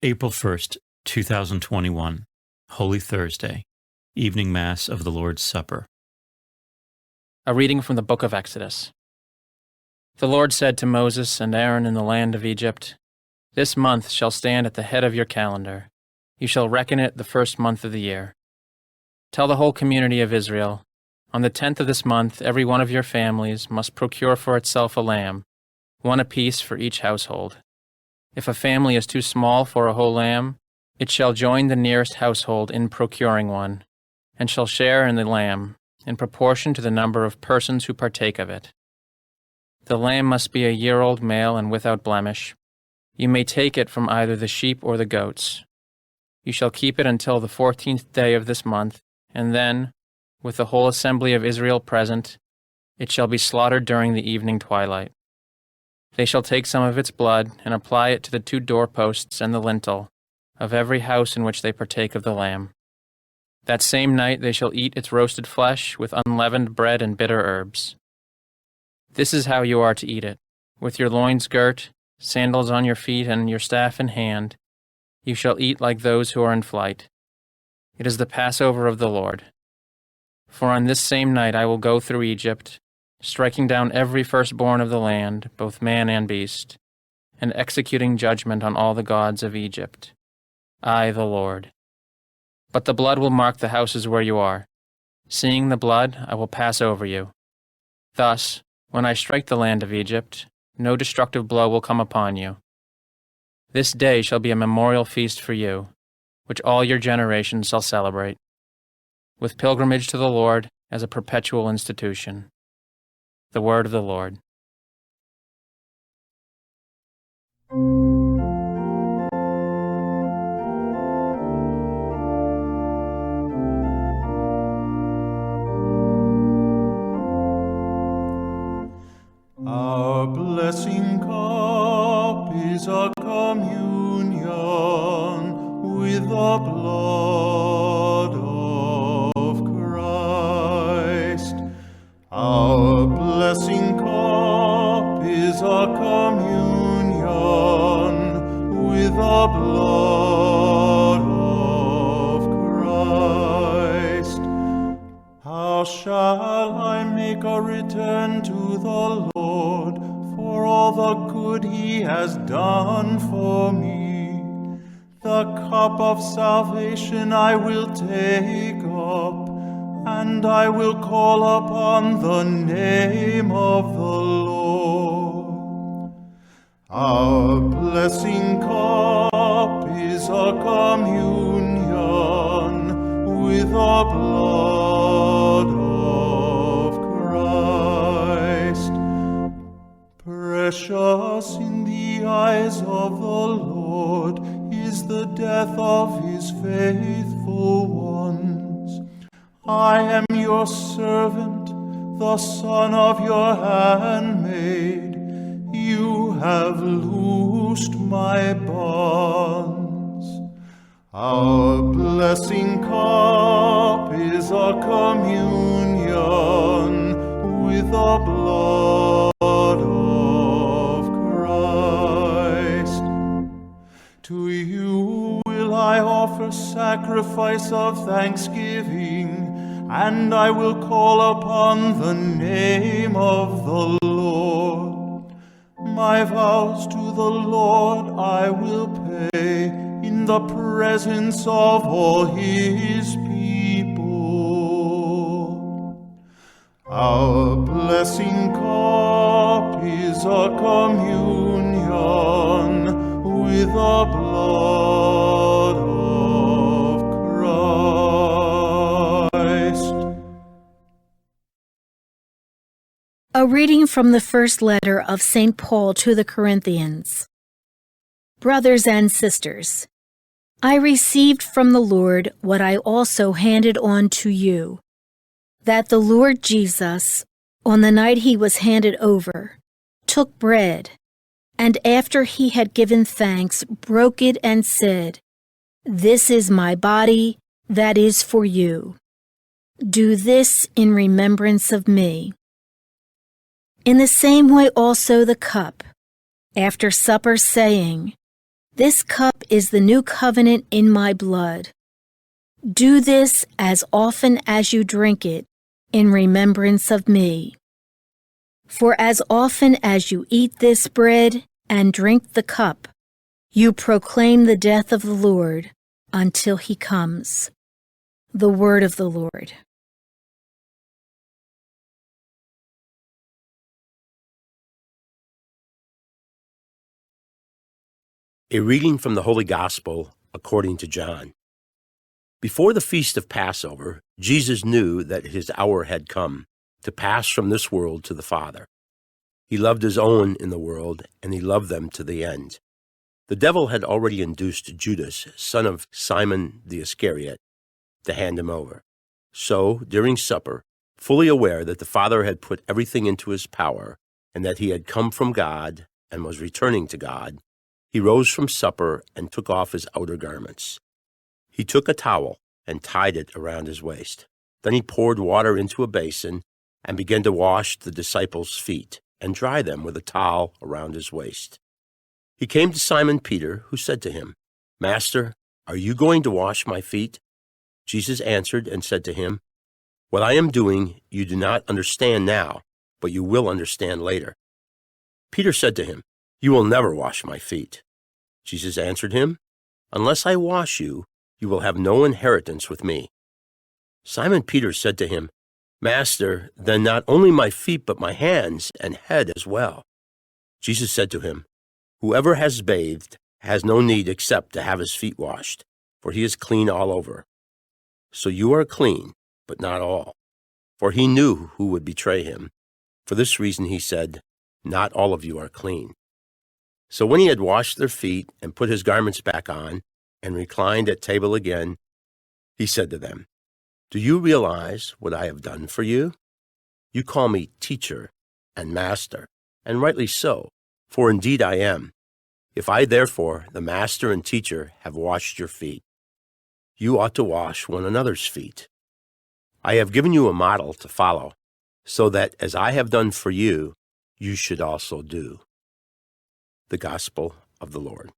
April 1st, 2021, Holy Thursday, Evening Mass of the Lord's Supper. A reading from the book of Exodus. The Lord said to Moses and Aaron in the land of Egypt, "This month shall stand at the head of your calendar. You shall reckon it the first month of the year. Tell the whole community of Israel, on the 10th of this month every one of your families must procure for itself a lamb, one apiece for each household. If a family is too small for a whole lamb, it shall join the nearest household in procuring one, and shall share in the lamb, in proportion to the number of persons who partake of it. The lamb must be a year-old male and without blemish. You may take it from either the sheep or the goats. You shall keep it until the 14th day of this month, and then, with the whole assembly of Israel present, it shall be slaughtered during the evening twilight. They shall take some of its blood and apply it to the 2 doorposts and the lintel of every house in which they partake of the lamb. That same night they shall eat its roasted flesh with unleavened bread and bitter herbs. This is how you are to eat it, with your loins girt, sandals on your feet, and your staff in hand. You shall eat like those who are in flight. It is the Passover of the Lord. For on this same night I will go through Egypt, striking down every firstborn of the land, both man and beast, and executing judgment on all the gods of Egypt. I, the Lord. But the blood will mark the houses where you are. Seeing the blood, I will pass over you. Thus, when I strike the land of Egypt, no destructive blow will come upon you. This day shall be a memorial feast for you, which all your generations shall celebrate, with pilgrimage to the Lord as a perpetual institution." The word of the Lord. Our blessing cup is a communion with the blood of Christ. Our blessing cup is a communion with the blood of Christ. How shall I make a return to the Lord for all the good He has done for me? The cup of salvation I will take up, and I will call upon the name of the Lord. Our blessing cup is a communion with the blood of Christ. Precious in the eyes of the Lord is the death of His faithful ones. I am your servant, the son of your handmaid. You have loosed my bonds. Our blessing cup is a communion with the blood of Christ. To you will I offer sacrifice of thanksgiving, and I will call upon the name of the Lord. My vows to the Lord I will pay in the presence of all His people. Our blessing cup is a communion with the blood of Christ. A reading from the first letter of St. Paul to the Corinthians. Brothers and sisters, I received from the Lord what I also handed on to you, that the Lord Jesus, on the night He was handed over, took bread, and after He had given thanks, broke it and said, "This is my body that is for you. Do this in remembrance of me." In the same way also the cup, after supper, saying, This cup is the new covenant in my blood. Do this as often as you drink it in remembrance of me. For as often as you eat this bread and drink the cup, you proclaim the death of the Lord until he comes. The word of the Lord. A reading from the Holy Gospel according to John. Before the feast of Passover, Jesus knew that his hour had come to pass from this world to the Father. He loved his own in the world, and he loved them to the end. The devil had already induced Judas, son of Simon the Iscariot, to hand him over. So, during supper, fully aware that the Father had put everything into his power, and that he had come from God and was returning to God, he rose from supper and took off his outer garments. He took a towel and tied it around his waist. Then he poured water into a basin and began to wash the disciples' feet and dry them with a towel around his waist. He came to Simon Peter, who said to him, "Master, are you going to wash my feet?" Jesus answered and said to him, "What I am doing you do not understand now, but you will understand later." Peter said to him, "You will never wash my feet." Jesus answered him, "Unless I wash you, you will have no inheritance with me." Simon Peter said to him, "Master, then not only my feet but my hands and head as well." Jesus said to him, "Whoever has bathed has no need except to have his feet washed, for he is clean all over. So you are clean, but not all." For he knew who would betray him. For this reason he said, "Not all of you are clean." So when he had washed their feet and put his garments back on and reclined at table again, he said to them, "Do you realize what I have done for you? You call me teacher and master, and rightly so, for indeed I am. If I therefore, the master and teacher, have washed your feet, you ought to wash one another's feet. I have given you a model to follow, so that as I have done for you, you should also do." The Gospel of the Lord.